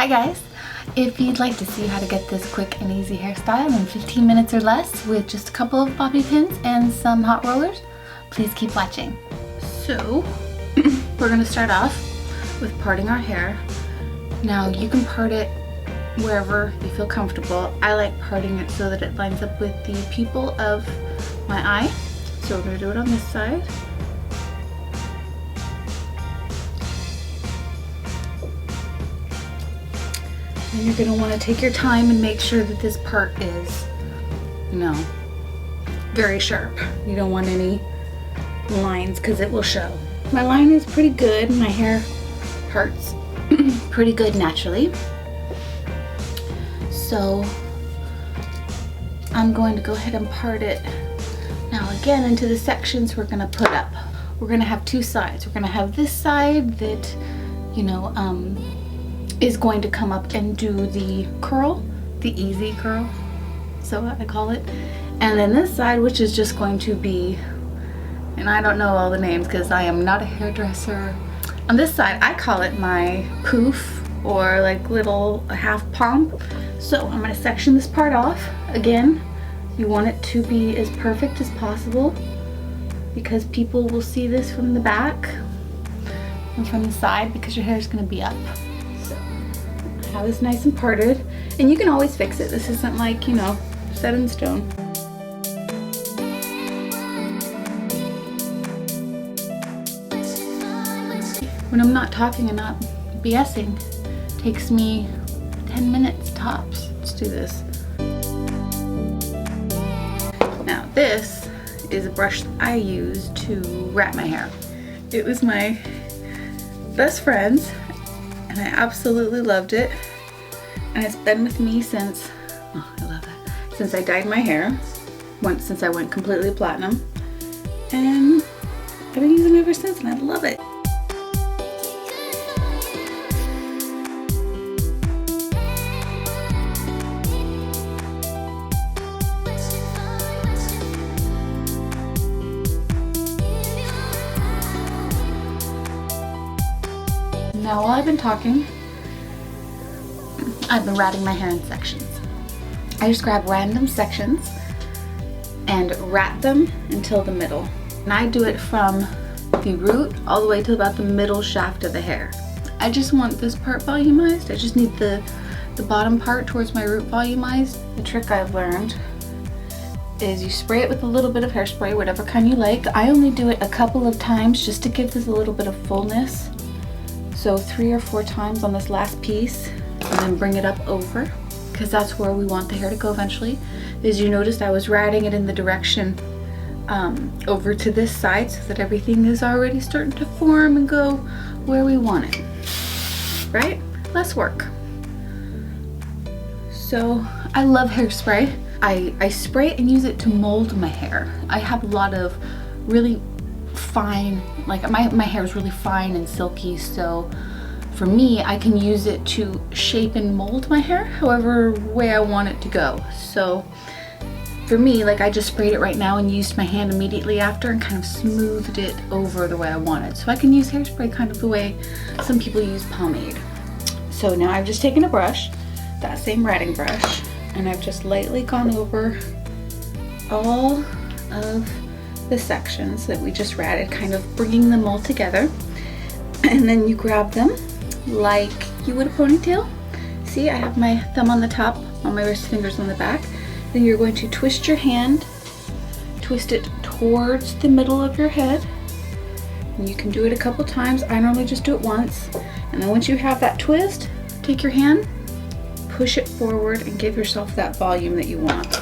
Hi guys! If you'd like to see how to get this quick and easy hairstyle in 15 minutes or less with just a couple of bobby pins and some hot rollers, please keep watching. So, we're going to start off with parting our hair. Now you can part it wherever you feel comfortable. I like parting it so that it lines up with the pupil of my eye. So we're going to do it on this side. And you're going to want to take your time and make sure that this part is, very sharp. You don't want any lines because it will show. My line is pretty good. My hair parts pretty good naturally. So I'm going to go ahead and part it now again into the sections we're going to put up. We're going to have two sides. We're going to have this side that, is going to come up and do the curl, the easy curl, so I call it. And then this side, which is just going to be, and I don't know all the names because I am not a hairdresser. On this side, I call it my poof or like little half pomp. So I'm going to section this part off. Again, you want it to be as perfect as possible because people will see this from the back and from the side because your hair is going to be up. So have this nice and parted, and you can always fix it. This isn't like, set in stone. When I'm not talking and not BSing, it takes me 10 minutes tops. Let's do this. Now this is a brush that I use to wrap my hair. It was my best friend's and I absolutely loved it. And it's been with me since, I love it, since I dyed my hair, since I went completely platinum. And I've been using it ever since and I love it. Now while I've been talking, I've been wrapping my hair in sections. I just grab random sections and wrap them until the middle. And I do it from the root all the way to about the middle shaft of the hair. I just want this part volumized. I just need the bottom part towards my root volumized. The trick I've learned is you spray it with a little bit of hairspray, whatever kind you like. I only do it a couple of times just to give this a little bit of fullness. So 3 or 4 times on this last piece, and then bring it up over, because that's where we want the hair to go eventually. As you noticed, I was riding it in the direction over to this side so that everything is already starting to form and go where we want it, right? Less work. So I love hairspray. I spray it and use it to mold my hair. I have a lot of really fine, like my hair is really fine and silky, so for me I can use it to shape and mold my hair however way I want it to go. So for me, like I just sprayed it right now and used my hand immediately after and kind of smoothed it over the way I wanted. So I can use hairspray kind of the way some people use pomade. So now I've just taken a brush, that same ratting brush, and I've just lightly gone over all of the sections that we just ratted, kind of bringing them all together. And then you grab them like you would a ponytail. See, I have my thumb on the top, on my wrist fingers on the back. Then you're going to twist your hand, twist it towards the middle of your head. And you can do it a couple times. I normally just do it once. And then once you have that twist, take your hand, push it forward and give yourself that volume that you want.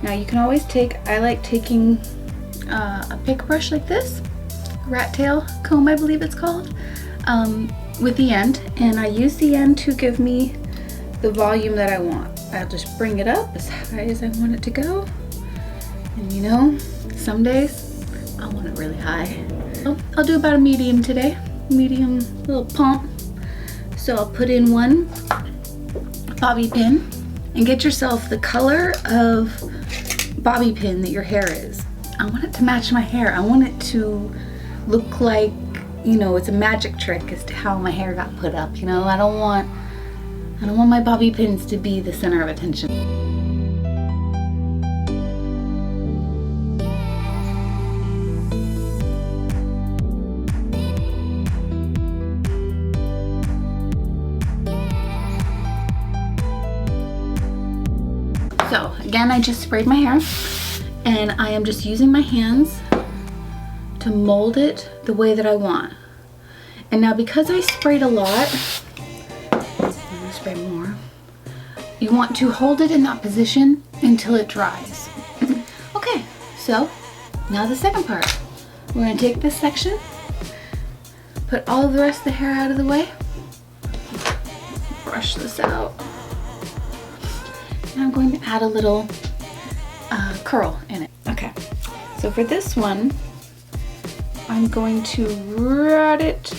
Now you can always I like taking a pick brush like this, rat tail comb I believe it's called, with the end, and I use the end to give me the volume that I want. I'll just bring it up as high as I want it to go, and some days I want it really high. I'll do about a medium today, medium little pump. So I'll put in one bobby pin and get yourself the color of bobby pin that your hair is. I want it to match my hair. I want it to look like, it's a magic trick as to how my hair got put up. I don't want I don't want my bobby pins to be the center of attention. So again, I just sprayed my hair and I am just using my hands to mold it the way that I want. And now because I sprayed a lot, I'm gonna spray more. You want to hold it in that position until it dries. Okay, so now the second part. We're gonna take this section, put all of the rest of the hair out of the way, brush this out. And I'm going to add a little curl in it. Okay, so for this one, I'm going to rat it.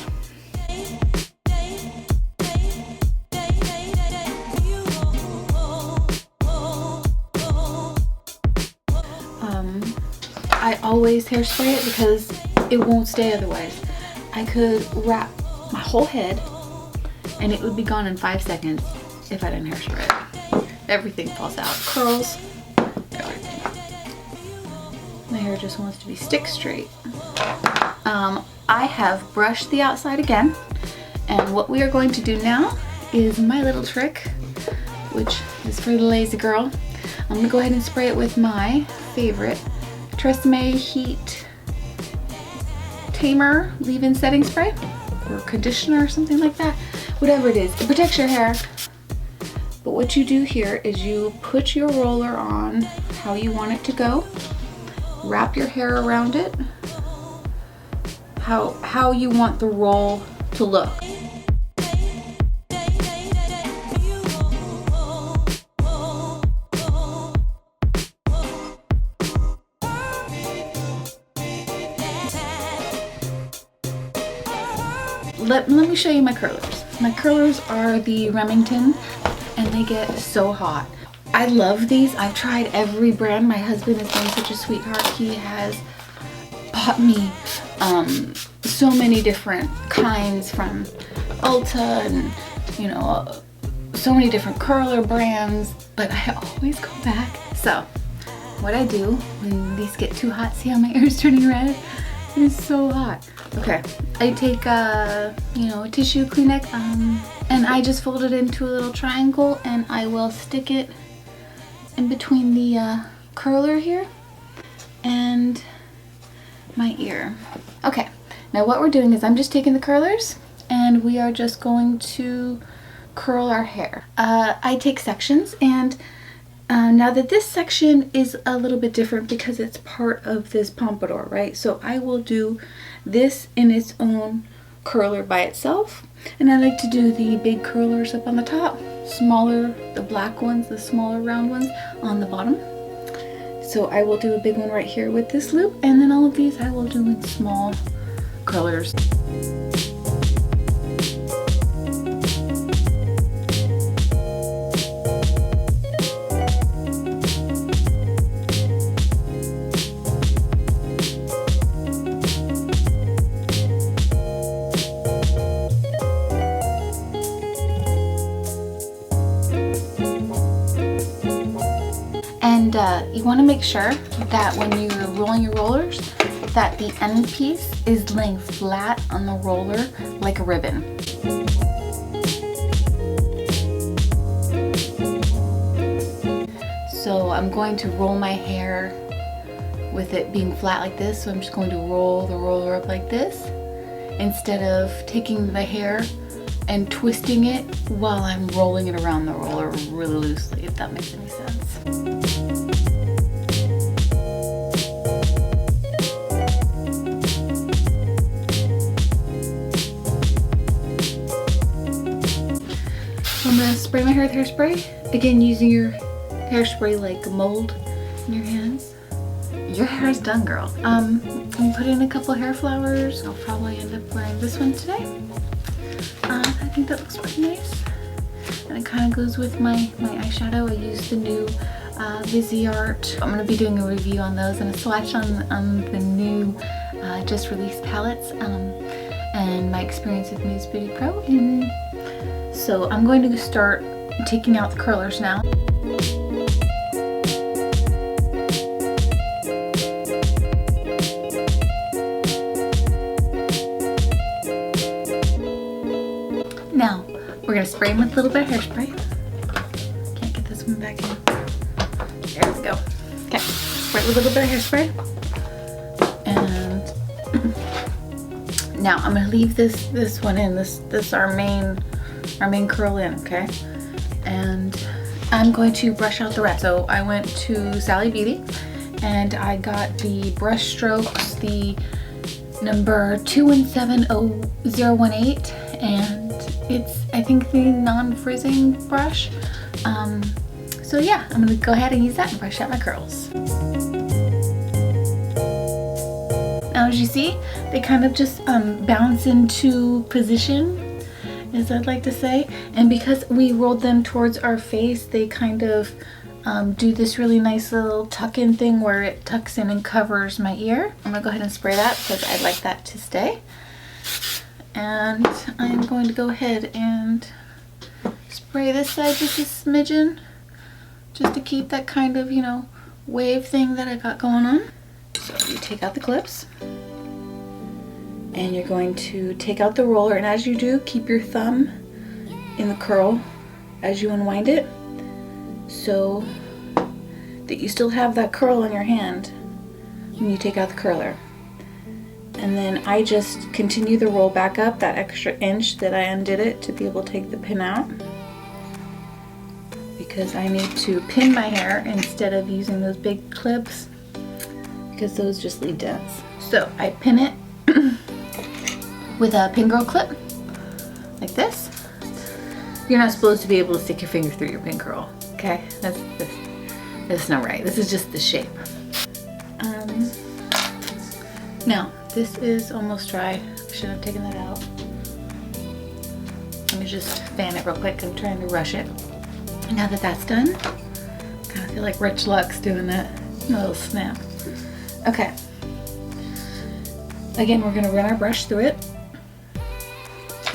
I always hairspray it because it won't stay otherwise. I could wrap my whole head and it would be gone in 5 seconds if I didn't hairspray it. Everything falls out. Curls, everything. My hair just wants to be stick straight. I have brushed the outside again, and what we are going to do now is my little trick, which is for the lazy girl. I'm gonna go ahead and spray it with my favorite Tresemme Heat Tamer leave-in setting spray or conditioner or something like that. Whatever it is, it protects your hair. But what you do here is you put your roller on how you want it to go, wrap your hair around it, how you want the roll to look. Let me show you my curlers. My curlers are the Remington, and they get so hot. I love these. I've tried every brand. My husband has been such a sweetheart. He has bought me so many different kinds from Ulta and, you know, so many different curler brands, but I always go back. So what I do when these get too hot, see how my hair is turning red? It is so hot. Okay, I take a tissue Kleenex and I just fold it into a little triangle and I will stick it in between the curler here and my ear. Okay, now what we're doing is I'm just taking the curlers and we are just going to curl our hair. I take sections, and now that this section is a little bit different because it's part of this pompadour, right? So I will do this in its own curler by itself. And I like to do the big curlers up on the top, smaller, the black ones, the smaller round ones on the bottom. So I will do a big one right here with this loop, and then all of these I will do in small curlers. And you want to make sure that when you're rolling your rollers, that the end piece is laying flat on the roller like a ribbon. So I'm going to roll my hair with it being flat like this. So I'm just going to roll the roller up like this instead of taking the hair and twisting it while I'm rolling it around the roller really loosely, if that makes any sense. So I'm going to spray my hair with hairspray. Again, using your hairspray like a mold in your hands. Your hair is done, girl. I'm put in a couple hair flowers. I'll probably end up wearing this one today. I think that looks pretty nice. And it kind of goes with my eyeshadow. I used the new Viseart. I'm going to be doing a review on those and a swatch on the new just released palettes and my experience with Muse Beauty Pro in So I'm going to start taking out the curlers now. Now, we're gonna spray them with a little bit of hairspray. Can't get this one back in. There we go. Okay, spray with a little bit of hairspray. And now I'm gonna leave this one in, this our main curl in, okay? And I'm going to brush out the rest. So I went to Sally Beauty and I got the brush strokes, the number 217018, and it's, I think, the non-frizzing brush. So yeah, I'm gonna go ahead and use that and brush out my curls. Now as you see, they kind of just bounce into position, as I'd like to say. And because we rolled them towards our face, they kind of do this really nice little tuck-in thing where it tucks in and covers my ear. I'm gonna go ahead and spray that because I'd like that to stay. And I'm going to go ahead and spray this side just a smidgen, just to keep that kind of, you know, wave thing that I got going on. So you take out the clips and you're going to take out the roller, and as you do, keep your thumb in the curl as you unwind it so that you still have that curl on your hand when you take out the curler. And then I just continue the roll back up that extra inch that I undid it to be able to take the pin out, because I need to pin my hair instead of using those big clips because those just leave dents. So I pin it with a pin curl clip like this. You're not supposed to be able to stick your finger through your pin curl, okay? That's not right. This is just the shape. Now this is almost dry. I should have taken that out. Let me just fan it real quick. I'm trying to rush it. Now that that's done, kind of feel like Rich Lux doing that little snap. Okay. Again, we're gonna run our brush through it.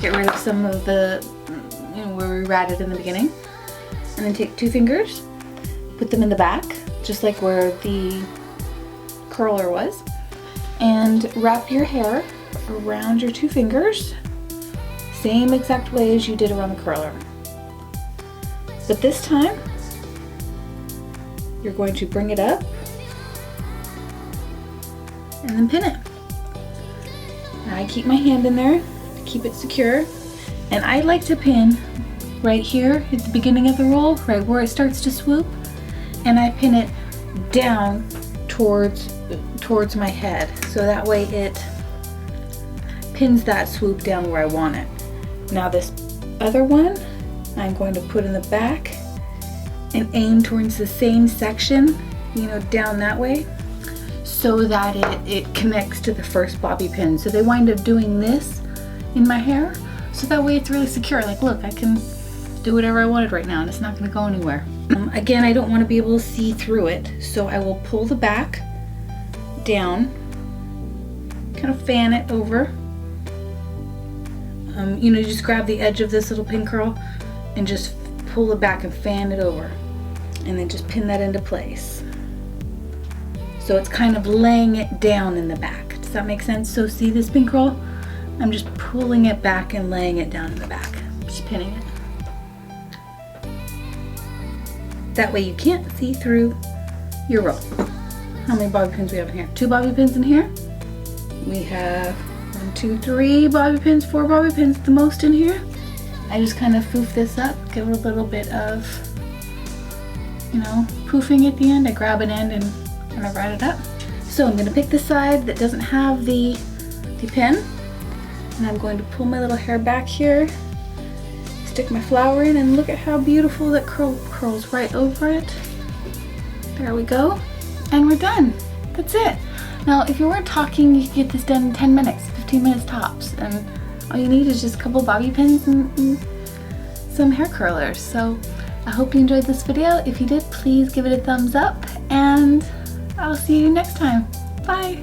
Get rid of some of the, you know, where we ratted in the beginning. And then take two fingers, put them in the back, just like where the curler was. And wrap your hair around your two fingers, same exact way as you did around the curler. But this time, you're going to bring it up and then pin it. Now I keep my hand in there to keep it secure. And I like to pin right here at the beginning of the roll, right where it starts to swoop. And I pin it down towards my head, so that way it pins that swoop down where I want it. Now this other one, I'm going to put in the back and aim towards the same section, you know, down that way, so that it connects to the first bobby pin. So they wind up doing this in my hair, so that way it's really secure. Like, look, I can do whatever I wanted right now and it's not going to go anywhere. Again, I don't want to be able to see through it, so I will pull the back down, kind of fan it over. You know, just grab the edge of this little pin curl and just pull it back and fan it over, and then just pin that into place. So it's kind of laying it down in the back. Does that make sense? So see this pin curl? I'm just pulling it back and laying it down in the back, just pinning it. That way you can't see through your roll. How many bobby pins we have in here? 2 bobby pins in here. We have 1, 2, 3 bobby pins, 4 bobby pins, the most in here. I just kind of poof this up, give it a little bit of, you know, poofing at the end. I grab an end and kind of ride it up. So I'm going to pick the side that doesn't have the pin, and I'm going to pull my little hair back here, stick my flower in, and look at how beautiful that curls right over it. There we go. And we're done. That's it. Now, if you weren't talking, you could get this done in 10 minutes, 15 minutes tops. And all you need is just a couple bobby pins and some hair curlers. So I hope you enjoyed this video. If you did, please give it a thumbs up, and I'll see you next time. Bye.